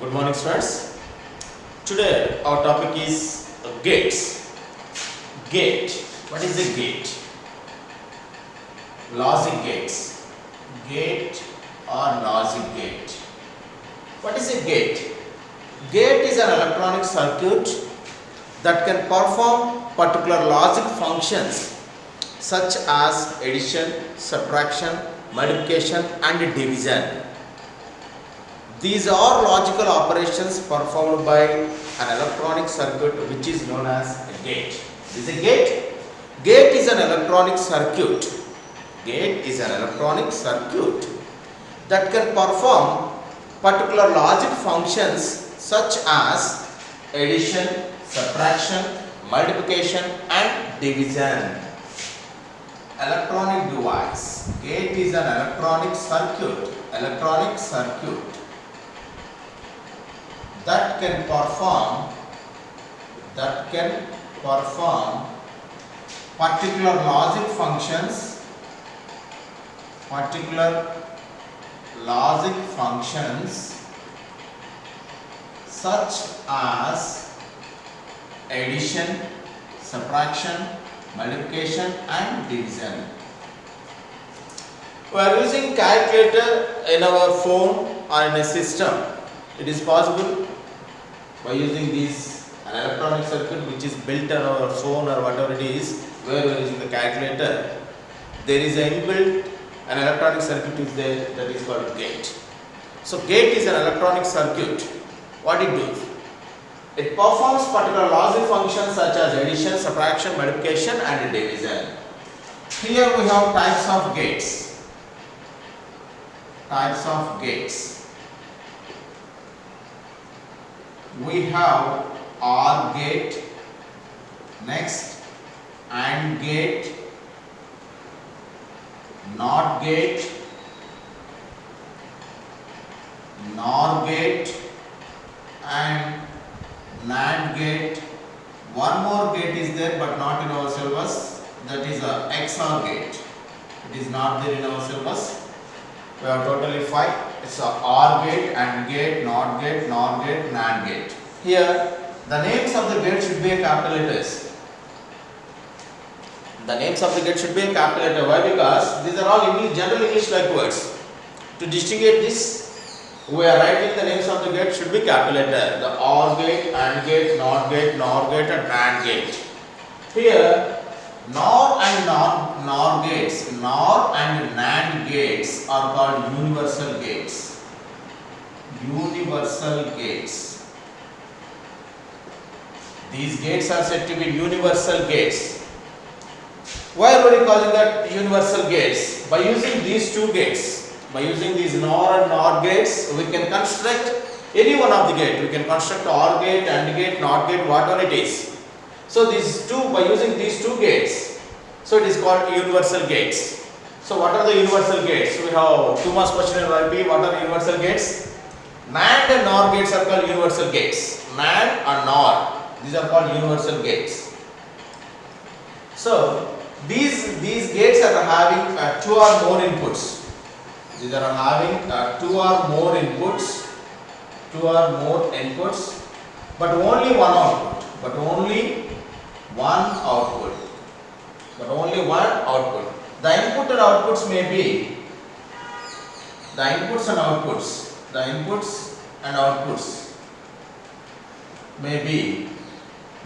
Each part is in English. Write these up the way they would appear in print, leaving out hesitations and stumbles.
Good morning, students. Today our topic is gates. Gate. What is a gate? Logic gates. Gate or logic gate. What is a gate? Gate is an electronic circuit that can perform particular logic functions such as addition, subtraction, multiplication and division. These are logical operations performed by an electronic circuit which is known as a gate. Is a gate? Gate is an electronic circuit. Gate is an electronic circuit that can perform particular logic functions such as addition, subtraction, multiplication and division. Electronic device. Gate is an electronic circuit. Electronic circuit that can perform particular logic functions such as addition, subtraction, multiplication and division. We are using calculator in our phone or in a system. It is possible by using an electronic circuit which is built on our phone or whatever it is, where we are using the calculator. There is an inbuilt an electronic circuit is there that is called gate. So gate is an electronic circuit. What it does? It performs particular logic functions such as addition, subtraction, multiplication and division. Here we have types of gates. Types of gates. We have OR gate, next AND gate, NOT gate, NOR gate and NAND gate. One more gate is there but not in our syllabus, that is a XOR gate. It is not there in our syllabus. We have totally 5. It's a OR gate, AND gate, NOT gate, NOR gate, NAND gate. Here the names of the gate should be a capital letters. The names of the gate should be a capital letter. Why? Because these are all general English like words. To distinguish this, we are writing the names of the gate should be capital letter. The OR gate, AND gate, NOT gate, NOR gate and NAND gate. Here NOR and NOR gates, NOR and NAND gates are called universal gates. Universal gates. These gates are said to be universal gates. Why are we calling that universal gates? By using these two gates, by using these NOR and NOR gates, we can construct any one of the gate. We can construct OR gate, AND gate, NOT gate, whatever it is. So these two, by using these two gates, so it is called universal gates. So what are the universal gates? We have 2 marks question in YP. What are universal gates? NAND and NOR gates are called universal gates. NAND and NOR, these are called universal gates. So these gates are having 2 or more inputs. These are having 2 or more inputs. 2 or more inputs, but only one output. But only one output. But only one output. The input and outputs may be the inputs and outputs. The inputs and outputs may be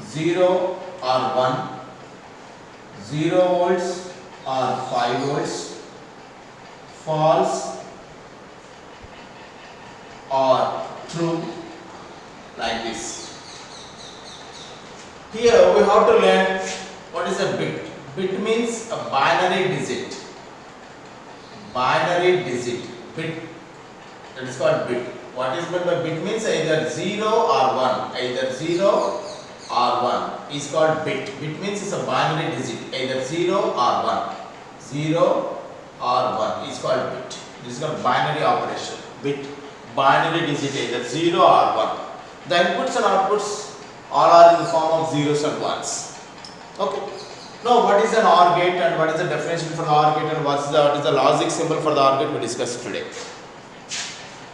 0 or 1, 0 volts or 5 volts, false or true, like this. Here we have to learn what is a bit. Bit means a binary digit. Binary digit. Bit. That is called bit. What is meant by bit means either 0 or 1. Either 0 or 1 is called bit. Bit means it's a binary digit. Either 0 or 1. 0 or 1 is called bit. This is called binary operation. Bit. Binary digit either 0 or 1. The inputs and outputs all are in the form of zeros and ones. Okay. Now, what is an OR gate and what is the definition for the OR gate and what is the logic symbol for the OR gate we discussed today.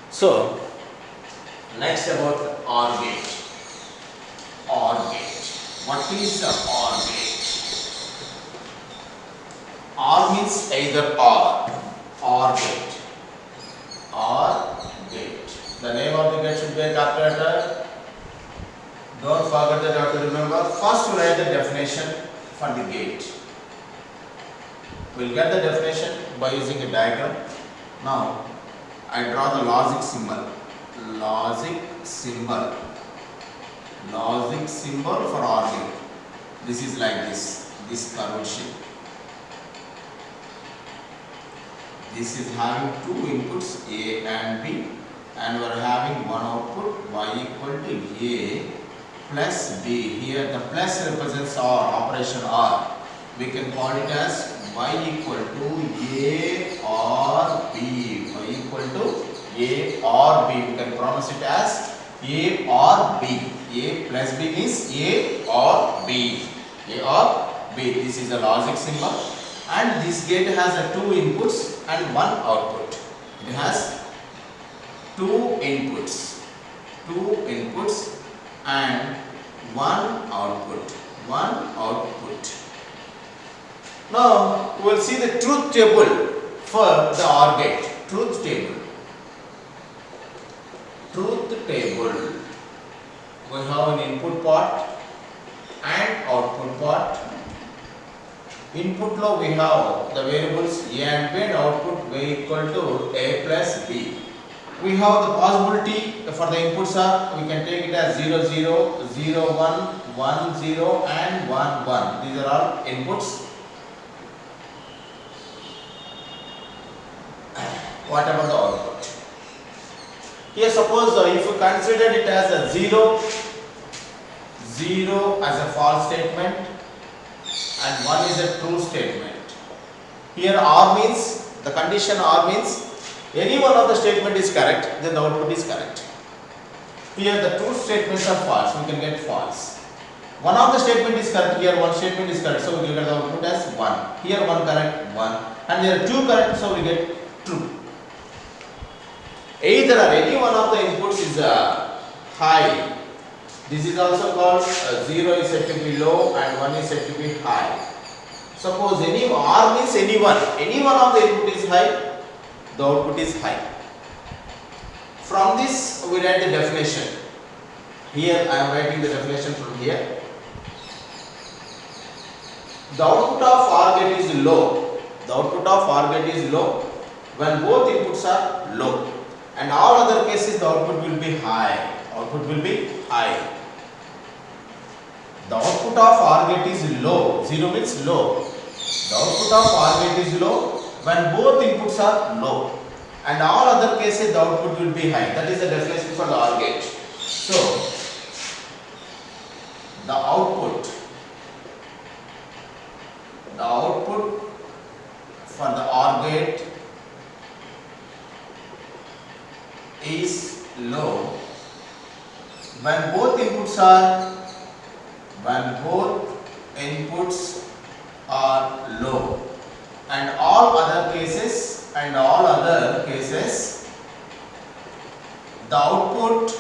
So, Next about the OR gate. OR gate. What is the OR gate? OR means either OR gate. OR gate. The name of the gate should be a capital letter. Don't forget that you have to remember. First we write the definition for the gate. We'll get the definition by using a diagram. Now I draw the logic symbol. Logic symbol. Logic symbol for OR gate. This is like this curved shape. This is having two inputs A and B, and we are having one output y equal to A plus B. Here the plus represents OR, operation OR. We can call it as y equal to A or B. Y equal to A or B. We can pronounce it as A or B. A plus B means A or B. A or B. This is the logic symbol. And this gate has a two inputs and one output. It has two inputs and one output. Now we will see the truth table for the OR gate. Truth table. We have an input part and output part. Input lo we have the variables A and B, and output B equal to A plus B. We have the possibility for the inputs are, we can take it as 0, 0, 0, 1, 1, 0 and 1, 1. These are all inputs. What about the output? Here suppose if you consider it as a 0, 0 as a false statement and 1 is a true statement. Here OR means, the condition OR means any one of the statement is correct, then the output is correct. Here the two statements are false, we can get false. One of the statement is correct, here one statement is correct, so we will get the output as 1. Here one correct, 1. And there are two correct, so we get true. Either or any one of the inputs is high. This is also called 0 is said to be low and 1 is said to be high. Suppose any OR means any one of the input is high, the output is high. From this we write the definition. Here I am writing the definition from here. The output of OR gate is low. The output of OR gate is low when both inputs are low, and all other cases the output will be high. Output will be high. The output of OR gate is low. 0 means low. The output of OR gate is low when both inputs are low, and all other cases the output will be high. That is the definition for the OR gate. So the output for the OR gate is low when both inputs are low, and all other cases the output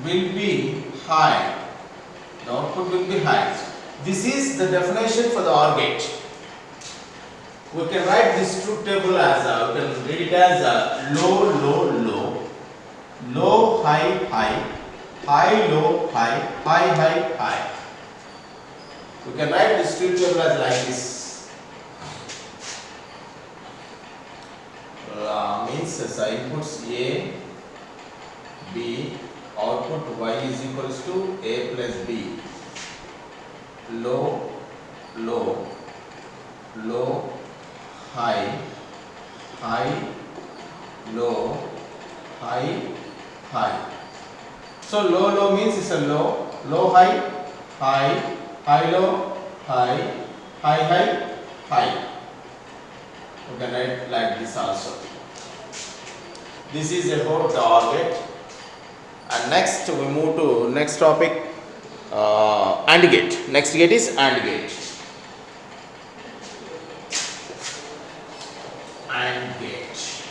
will be high. The output will be high. This is the definition for the OR gate. We can write this truth table as we can read it as low, low, low, low, high, high, high, low, high, high, high, high. We can write this truth table as like this. Means inputs A, B, output Y is equals to A plus B. Low, low, low, high, high, low, high, high. So low, low means it's a low, low, high, high, high, low, high, high, high, high. We can write like this also. This is about the OR gate. And next we move to next topic, AND gate. Next gate is AND gate. AND gate.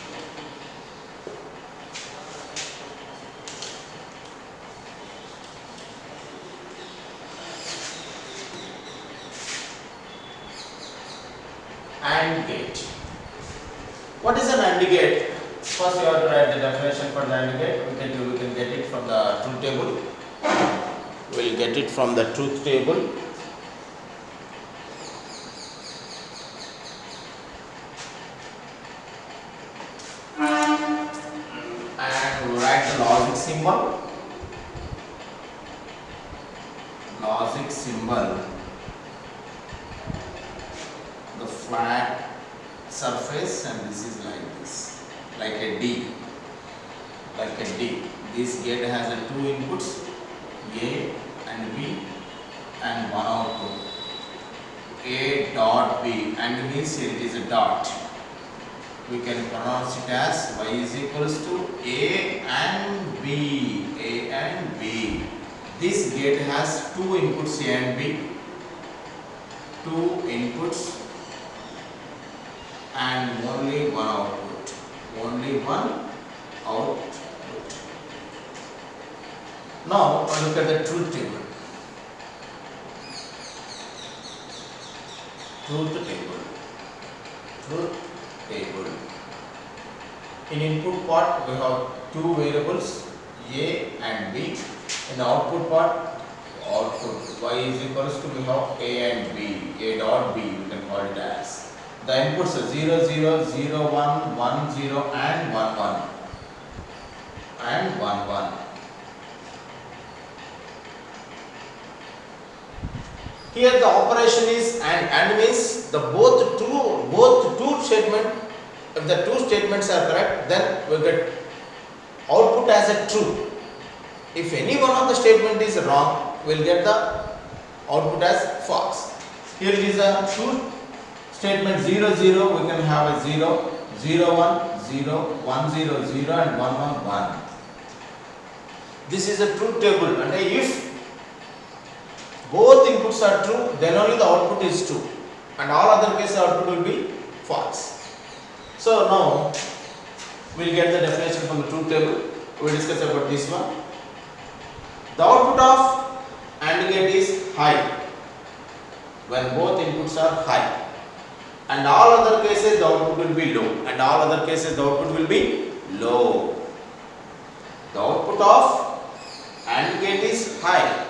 AND gate. What is an AND gate? First you have to write the definition for the AND gate. We can get it from the truth table. We will get it from the truth table. And we write the logic symbol. Logic symbol. The flat surface, and this is like this, like a D, like a D. This gate has a two inputs, A and B, and one output, A dot B, and means it is a dot. We can pronounce it as Y is equals to A and B, A and B. This gate has two inputs, A and B, two inputs, and only one output, only one output. Now look at the truth table. Truth table. In input part we have two variables, A and B. In the output part, output Y is equals to we have A and B, A dot B, you can call it as. The inputs are 0, 0, 0, 1, 1, 0 and 1, 1 and 1, 1. Here the operation is and means the both two statement. If the two statements are correct, then we get output as a true. If any one of the statement is wrong, we will get the output as false. Here it is a true statement 0, 0, we can have a 0, 0, 1, 0, 1, 0, 0 and 1, 1, 1. This is a truth table, and if both inputs are true, then only the output is true, and all other cases output will be false. So now we will get the definition from the truth table. We will discuss about this one. The output of AND gate is high when both inputs are high, and all other cases the output will be low, and all other cases the output will be low. The output of AND gate is high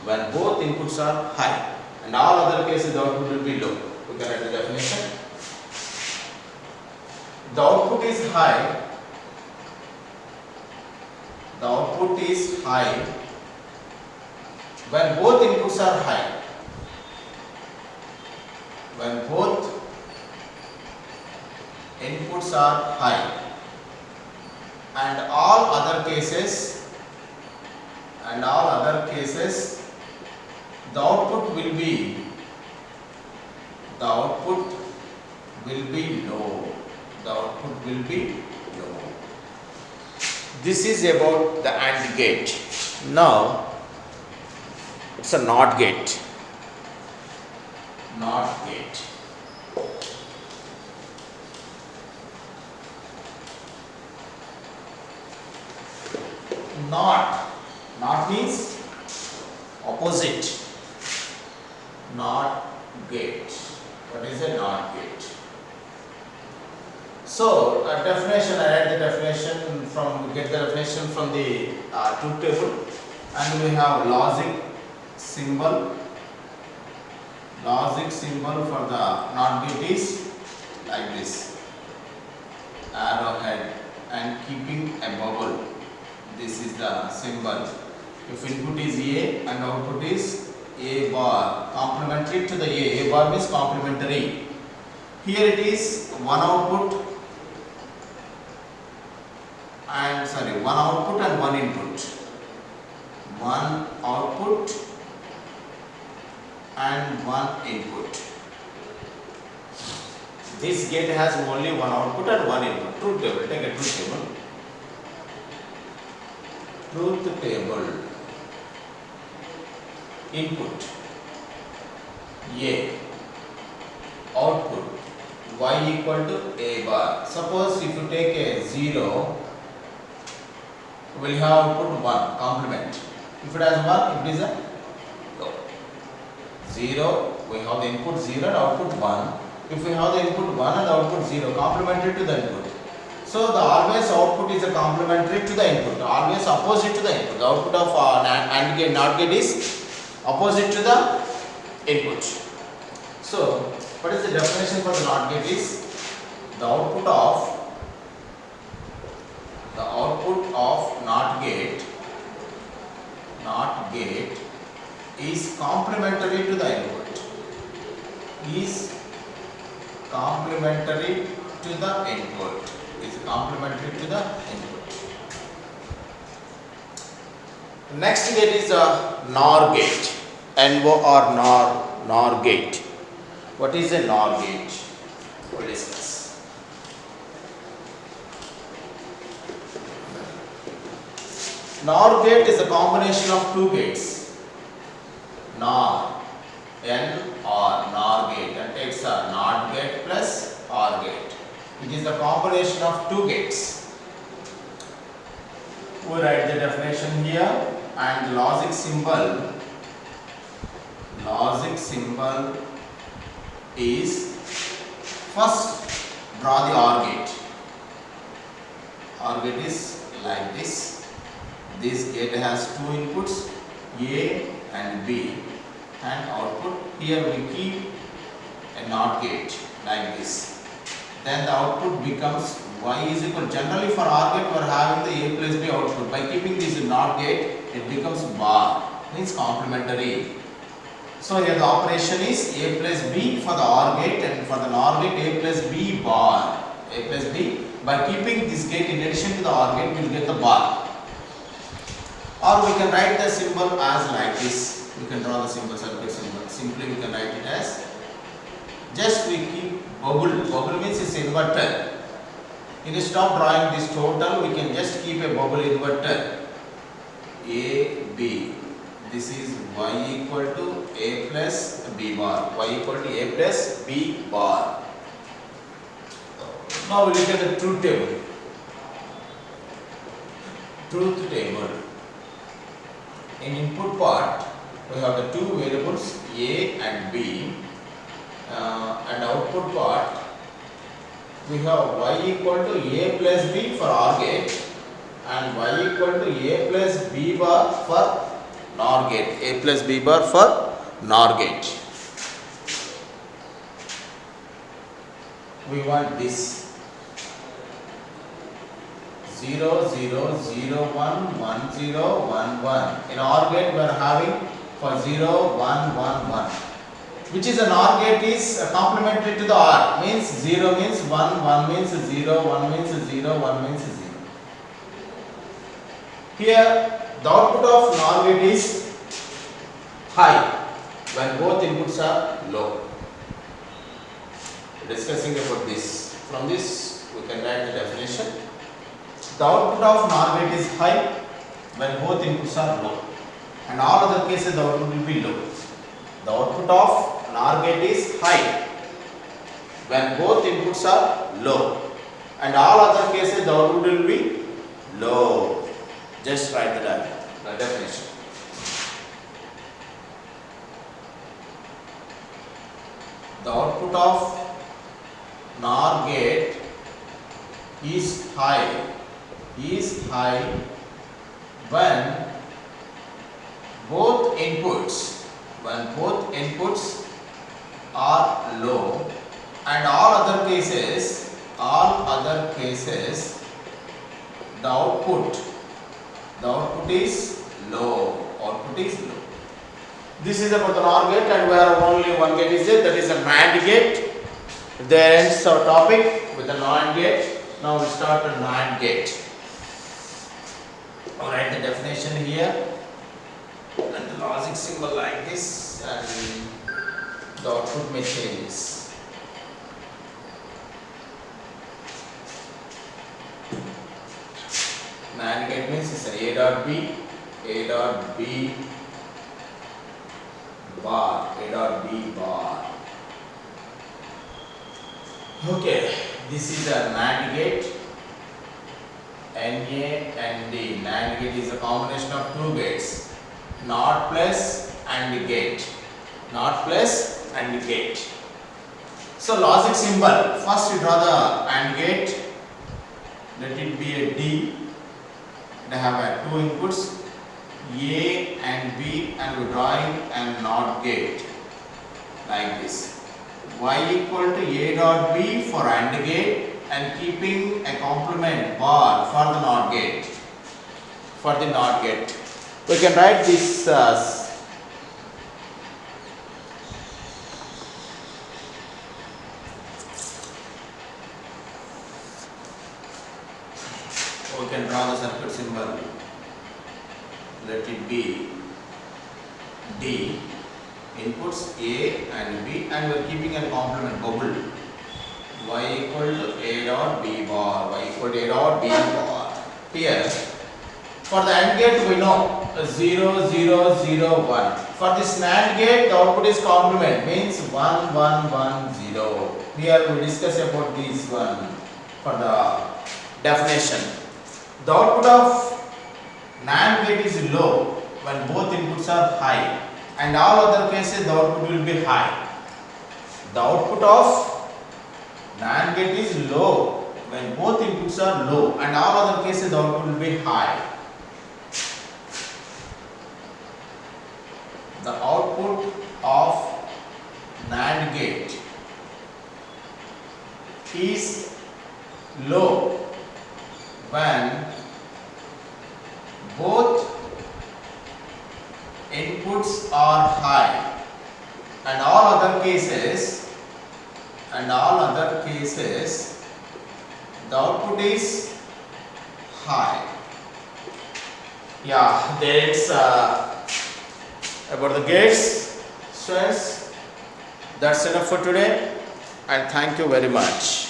when both inputs are high, and all other cases the output will be low. We can write the definition. The output is high. The output is high when both inputs are high. When both inputs are high, and all other cases the output will be low. The output will be low. This is about the AND gate. Now it's a NOT gate. NOT gate. Not means opposite. NOT gate. What is a NOT gate? So a definition, I write the definition from, we get the definition from the truth table, and we have logic symbol. Logic symbol for the NOT gate is like this, arrowhead and keeping a bubble. This is the symbol. If input is A and output is A bar, complementary to the A bar means complementary. Here it is one output and one output and one input. One output and one input. This gate has only one output and one input. Truth table. Take a truth table. Truth table. Input A. Output Y equal to A bar. Suppose if you take a 0, we will have output 1, complement. If it has 1, it is a low. 0, we have the input 0 and output 1. If we have the input 1 and the output 0, complementary to the input. So the always output is a complementary to the input, always opposite to the input. The output of AND gate, NOT gate is opposite to the input. So what is the definition for the NOT gate is the output of NOT gate is complementary to the input. Is complementary to the input. Is complementary to the input. Next gate is a NOR gate. NOR NOR gate. What is a NOR gate? We'll discuss. NOR gate is a combination of two gates. NOR, N-OR, NOR gate, and takes a NOT gate plus OR gate. It is the combination of two gates. We write the definition here, and the logic symbol is first draw the OR gate. OR gate is like this. This gate has two inputs, A and B, and output. Here we keep a NOT gate like this. Then the output becomes Y is equal. Generally for OR gate we are having the A plus B output. By keeping this NOT gate, it becomes bar, means complementary. So here the operation is A plus B for the OR gate, and for the NOR gate A plus B bar. A plus B. By keeping this gate in addition to the OR gate, we will get the bar. Or we can write the symbol as like this. We can draw the symbol, circuit symbol. Simply we can write it as, just we keep bubble. Bubble means it's inverter. Instead of drawing this total, we can just keep a bubble inverter. A, B. This is Y equal to A plus B bar. Y equal to A plus B bar. Now we look at the truth table. Truth table. In input part, we have the two variables A and B, and output part we have Y equal to A plus B for OR gate and Y equal to A plus B bar for NOR gate. A plus B bar for NOR gate. We want this 0 0 0 1 1 0 1 1. In OR gate we are having for 0 1 1 1, which is an OR gate is complementary to the OR, means 0 means 1, 1 means 0, 1 means 0, 1 means 0. Here the output of NOR gate is high when both inputs are low. Discussing about this. From this we can write the definition. The output of NOR gate is high when both inputs are low, and all other cases the output will be low. The output of NOR gate is high when both inputs are low, and all other cases the output will be low. Just write the definition. The output of NOR gate is high when both inputs are low, and all other cases the output is low. This is about the NOR gate, and where only one gate is there, that is a NAND gate. There ends our topic with the NAND gate. Now we start a NAND gate. I'll write the definition here and the logic symbol like this, and the output may changes. NAND gate means it's A dot B bar, A dot B bar. Okay, this is a NAND gate. NA and D. NAND gate is a combination of two gates, NOT plus and gate. So logic symbol, first we draw the AND gate, let it be a D, they have two inputs A and B, and we are drawing a NOT gate like this. Y equal to A dot B for AND gate and keeping a complement bar for the NOT gate. For the NOT gate, we can write this we can draw the circuit symbol. Let it be D, inputs A and B, and we are keeping a complement bubble. Y equal to A dot B bar, Y equal to A dot B bar. Here, for the AND gate we know 0, 0, 0, 1. For this NAND gate, the output is complement, means 1, 1, 1, 0. Here we discuss about this one for the definition. The output of NAND gate is low when both inputs are high, and all other cases the output will be high. The output of NAND gate is low when both inputs are low, and all other cases the output will be high. The output of NAND gate is low when both inputs are high, and all other cases the output is high. Yeah, that's about the gates. Students, that's enough for today, and thank you very much.